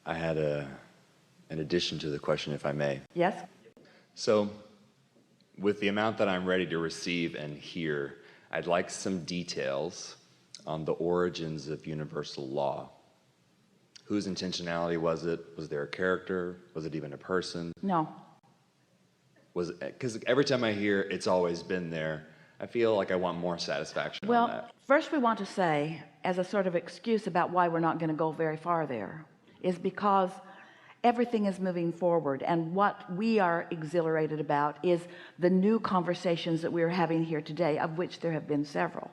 I had an addition to the question, if I may. Yes? So, with the amount that I'm ready to receive and hear, I'd like some details on the origins of universal law. Whose intentionality was it? Was there a character? Was it even a person? No. Because every time I hear it's always been there, I feel like I want more satisfaction on that. Well, first we want to say, as a sort of excuse about why we're not going to go very far there, is because everything is moving forward, and what we are exhilarated about is the new conversations that we're having here today, of which there have been several.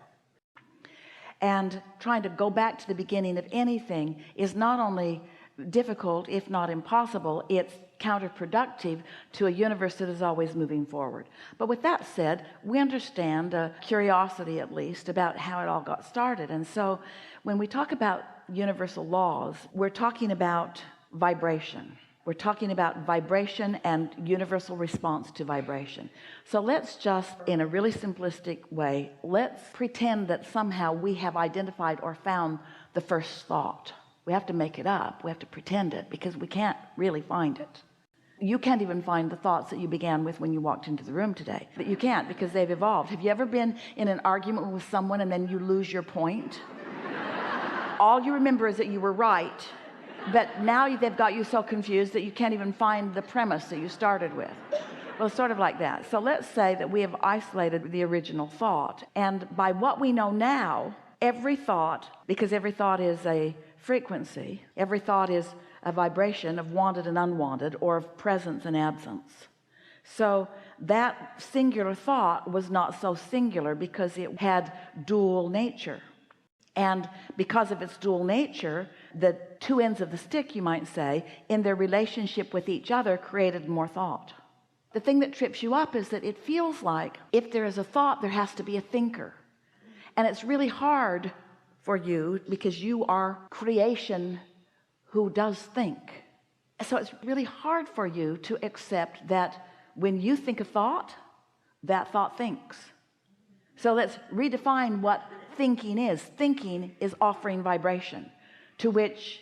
And trying to go back to the beginning of anything is not only difficult, if not impossible, it's counterproductive to a universe that is always moving forward. But with that said, we understand a curiosity, at least, about how it all got started. And so when we talk about universal laws, we're talking about vibration. We're talking about vibration and universal response to vibration. So let's just, in a really simplistic way, let's pretend that somehow we have identified or found the first thought. We have to make it up. We have to pretend it, because we can't really find it. You can't even find the thoughts that you began with when you walked into the room today. But you can't, because they've evolved. Have you ever been in an argument with someone and then you lose your point? All you remember is that you were right, but now they've got you so confused that you can't even find the premise that you started with. Well, it's sort of like that. So let's say that we have isolated the original thought, and by what we know now, every thought, because every thought is a frequency, every thought is a vibration of wanted and unwanted, or of presence and absence. So that singular thought was not so singular because it had dual nature. And because of its dual nature, the two ends of the stick, you might say, in their relationship with each other created more thought. The thing that trips you up is that it feels like if there is a thought, there has to be a thinker. And it's really hard for you, because you are creation who does think. So it's really hard for you to accept that when you think a thought, that thought thinks. So let's redefine what thinking is. Thinking is offering vibration, to which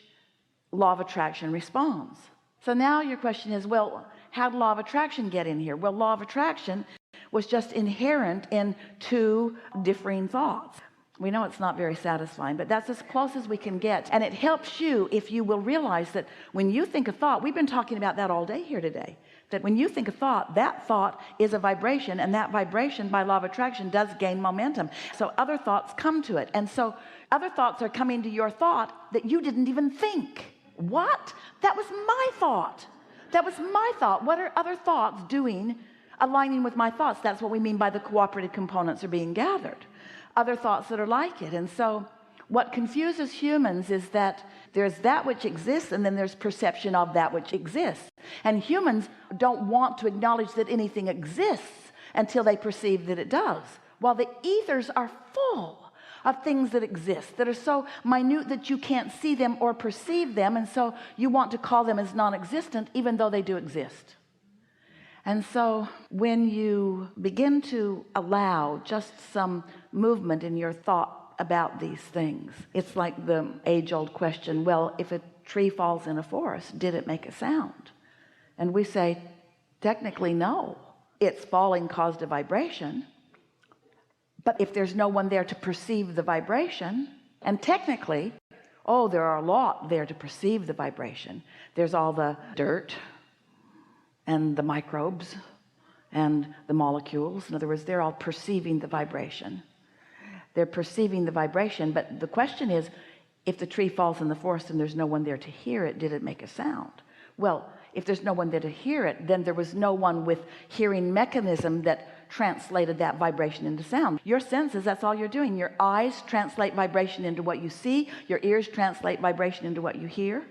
law of attraction responds. So now your question is, well, how did law of attraction get in here? Well, law of attraction was just inherent in two differing thoughts. We know it's not very satisfying, but that's as close as we can get. And it helps you if you will realize that when you think a thought, we've been talking about that all day here today, that when you think a thought, that thought is a vibration, and that vibration by law of attraction does gain momentum. So other thoughts come to it. And so other thoughts are coming to your thought that you didn't even think. What? That was my thought. That was my thought. What are other thoughts doing, aligning with my thoughts? That's what we mean by the cooperative components are being gathered. Other thoughts that are like it. And so what confuses humans is that there's that which exists, and then there's perception of that which exists. And humans don't want to acknowledge that anything exists until they perceive that it does. While the ethers are full of things that exist, that are so minute that you can't see them or perceive them, and so you want to call them as non-existent even though they do exist. And so when you begin to allow just some movement in your thought about these things, it's like the age-old question, well, if a tree falls in a forest, did it make a sound? And we say, technically, no. Its falling caused a vibration. But if there's no one there to perceive the vibration, and technically, oh, there are a lot there to perceive the vibration. There's all the dirt and the microbes and the molecules. In other words, they're all perceiving the vibration. They're perceiving the vibration. But the question is, if the tree falls in the forest and there's no one there to hear it, did it make a sound? Well, if there's no one there to hear it, then there was no one with hearing mechanism that translated that vibration into sound. Your senses, that's all you're doing. Your eyes translate vibration into what you see. Your ears translate vibration into what you hear.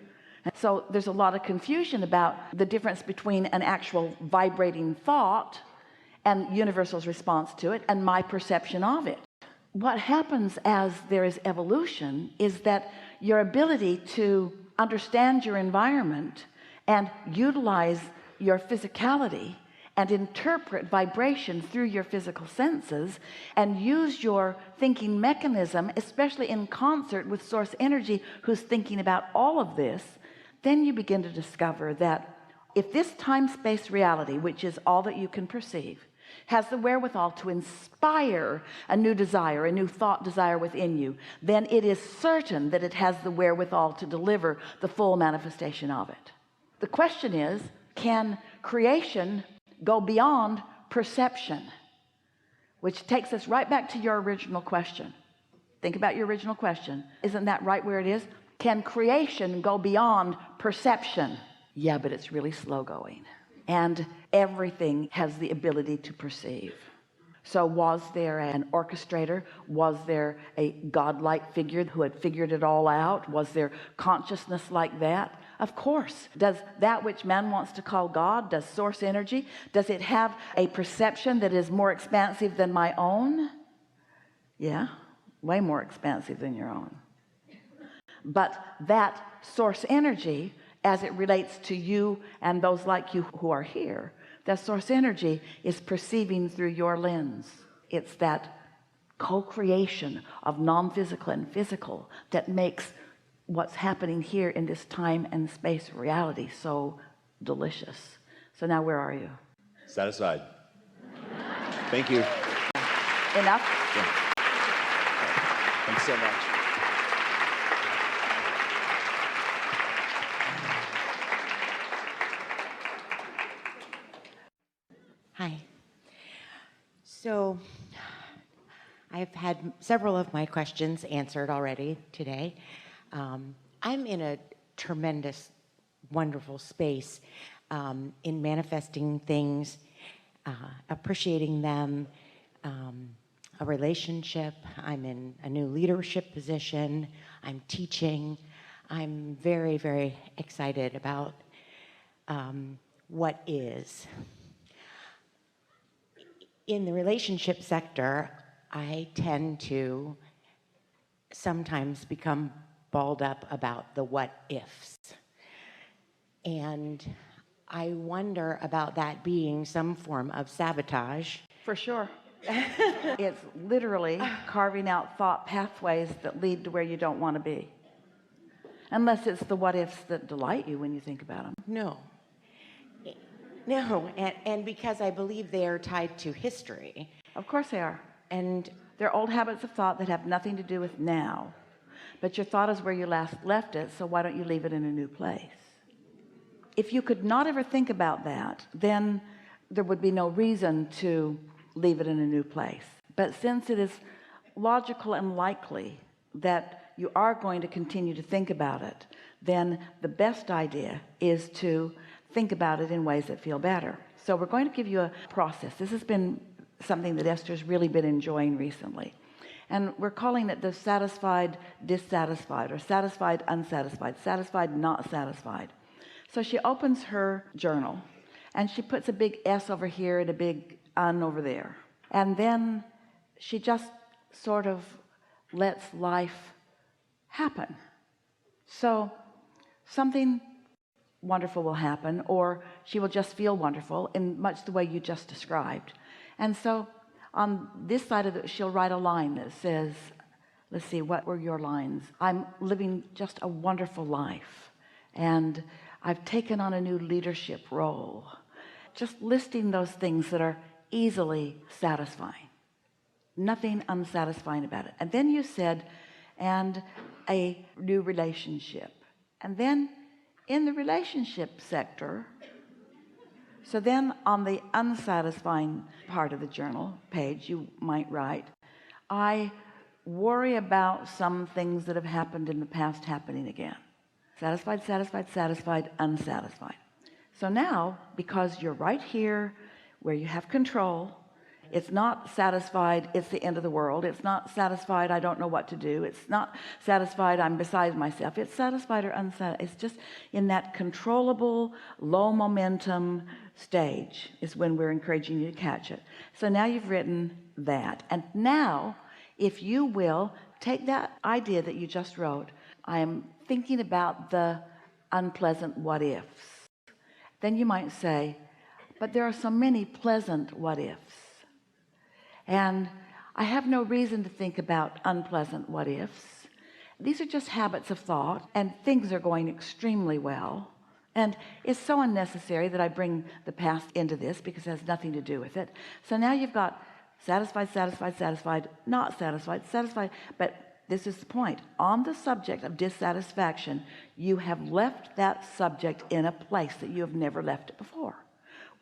And so there's a lot of confusion about the difference between an actual vibrating thought and universal's response to it and my perception of it. What happens as there is evolution is that your ability to understand your environment and utilize your physicality and interpret vibration through your physical senses and use your thinking mechanism, especially in concert with source energy, who's thinking about all of this, then you begin to discover that if this time-space reality, which is all that you can perceive, has the wherewithal to inspire a new desire, a new thought desire within you, then it is certain that it has the wherewithal to deliver the full manifestation of it. The question is, can creation go beyond perception? Which takes us right back to your original question. Think about your original question. Isn't that right where it is? Can creation go beyond perception? Yeah, but it's really slow going. And everything has the ability to perceive. So was there an orchestrator? Was there a godlike figure who had figured it all out? Was there consciousness like that? Of course. Does that which man wants to call God, does source energy, does it have a perception that is more expansive than my own? Yeah, way more expansive than your own. But that source energy, as it relates to you and those like you who are here, that source energy is perceiving through your lens. It's that co-creation of non-physical and physical that makes what's happening here in this time and space reality so delicious. So now where are you? Satisfied. Thank you. Enough? Yeah. Thanks so much. Hi. So I've had several of my questions answered already today. I'm in a tremendous, wonderful space in manifesting things, appreciating them, a relationship. I'm in a new leadership position. I'm teaching. I'm very, very excited about what is. In the relationship sector, I tend to sometimes become balled up about the what-ifs. And I wonder about that being some form of sabotage. For sure. It's literally carving out thought pathways that lead to where you don't want to be. Unless it's the what-ifs that delight you when you think about them. No, and because I believe they are tied to history. Of course they are. And they're old habits of thought that have nothing to do with now. But your thought is where you last left it, so why don't you leave it in a new place? If you could not ever think about that, then there would be no reason to leave it in a new place. But since it is logical and likely that you are going to continue to think about it, then the best idea is to think about it in ways that feel better. So we're going to give you a process. This has been something that Esther's really been enjoying recently. And we're calling it the satisfied, dissatisfied, or satisfied, unsatisfied, satisfied, not satisfied. So she opens her journal and she puts a big S over here and a big un over there. And then she just sort of lets life happen. So something wonderful will happen, or she will just feel wonderful in much the way you just described. And so on this side of it, she'll write a line that says, let's see, what were your lines? I'm living just a wonderful life, and I've taken on a new leadership role. Just listing those things that are easily satisfying, nothing unsatisfying about it. And then you said, and a new relationship. And then in the relationship sector, so then on the unsatisfying part of the journal page, you might write, I worry about some things that have happened in the past happening again. Satisfied, satisfied, satisfied, unsatisfied. So now, because you're right here where you have control, it's not satisfied, it's the end of the world. It's not satisfied, I don't know what to do. It's not satisfied, I'm beside myself. It's satisfied or unsatisfied. It's just in that controllable, low momentum stage is when we're encouraging you to catch it. So now you've written that. And now, if you will, take that idea that you just wrote. I am thinking about the unpleasant what-ifs. Then you might say, but there are so many pleasant what-ifs. And I have no reason to think about unpleasant what-ifs. These are just habits of thought, and things are going extremely well. And it's so unnecessary that I bring the past into this because it has nothing to do with it. So now you've got satisfied, satisfied, satisfied, not satisfied, satisfied. But this is the point. On the subject of dissatisfaction, you have left that subject in a place that you have never left it before.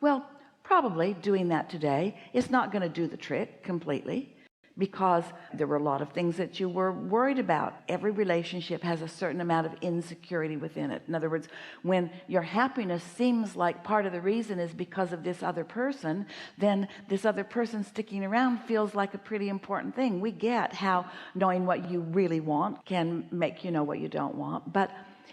Well, probably doing that today is not going to do the trick completely, because there were a lot of things that you were worried about. Every relationship has a certain amount of insecurity within it. In other words, when your happiness seems like part of the reason is because of this other person, then this other person sticking around feels like a pretty important thing. We get how knowing what you really want can make you know what you don't want. But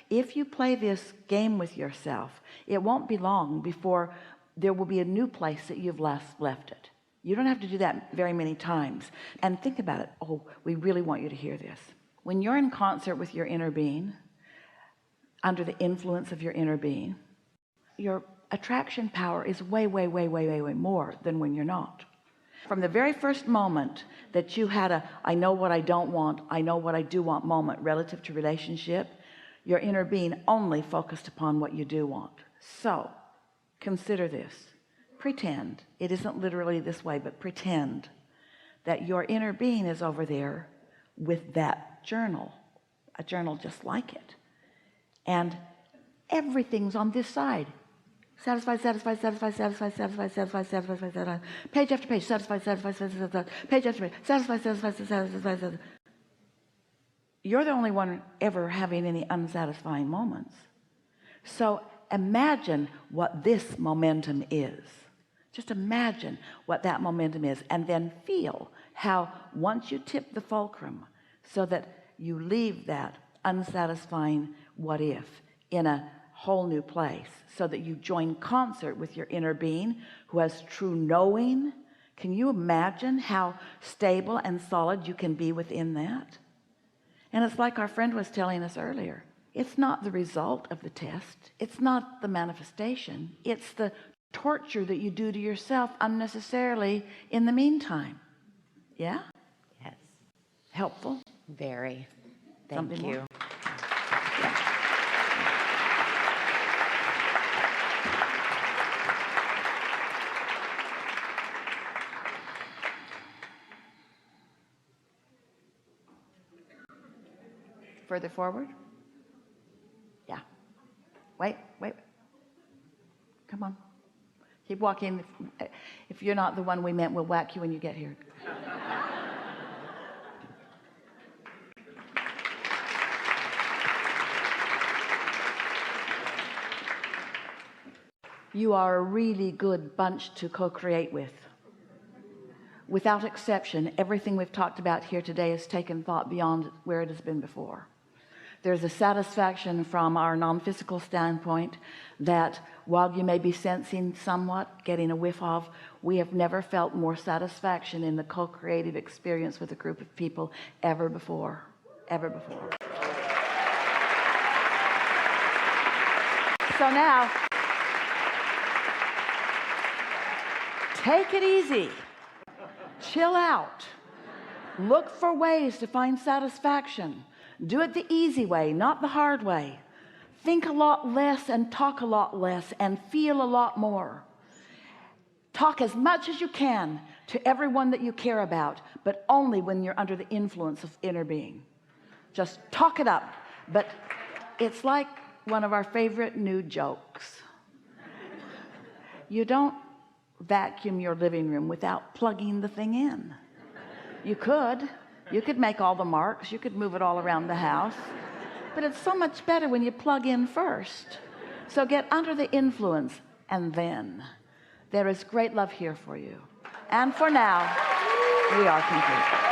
if you play this game with yourself, it won't be long before there will be a new place that you've left it. You don't have to do that very many times. And think about it. Oh, we really want you to hear this. When you're in concert with your inner being, under the influence of your inner being, your attraction power is way, way, way, way, way, way more than when you're not. From the very first moment that you had a I know what I don't want, I know what I do want moment relative to relationship, your inner being only focused upon what you do want. So consider this. Pretend, it isn't literally this way, but pretend that your inner being is over there with that journal, a journal just like it, and everything's on this side. Satisfied, satisfied, satisfied, satisfied, satisfied, satisfied, satisfied, satisfied, page after page, satisfied, satisfied, satisfied, page after page, satisfied, satisfied, satisfied, satisfied. You're the only one ever having any unsatisfying moments. So imagine what this momentum is. Just imagine what that momentum is, and then feel how once you tip the fulcrum so that you leave that unsatisfying what if in a whole new place, so that you join concert with your inner being who has true knowing. Can you imagine how stable and solid you can be within that? And it's like our friend was telling us earlier, it's not the result of the test, it's not the manifestation, it's the torture that you do to yourself unnecessarily in the meantime. Yeah? Yes. Helpful? Very. Thank Something you. more? Yeah. Further forward? Yeah. Wait. Come on. Keep walking. If you're not the one we meant, we'll whack you when you get here. You are a really good bunch to co-create with. Without exception, everything we've talked about here today has taken thought beyond where it has been before. There's a satisfaction from our non-physical standpoint that while you may be sensing somewhat, getting a whiff of, we have never felt more satisfaction in the co-creative experience with a group of people ever before. So now, take it easy. Chill out. Look for ways to find satisfaction. Do it the easy way, not the hard way. Think a lot less and talk a lot less and feel a lot more. Talk as much as you can to everyone that you care about, but only when you're under the influence of inner being. Just talk it up. But it's like one of our favorite new jokes. You don't vacuum your living room without plugging the thing in. You could make all the marks, you could move it all around the house, but it's so much better when you plug in first. So get under the influence, and then there is great love here for you. And for now, we are complete.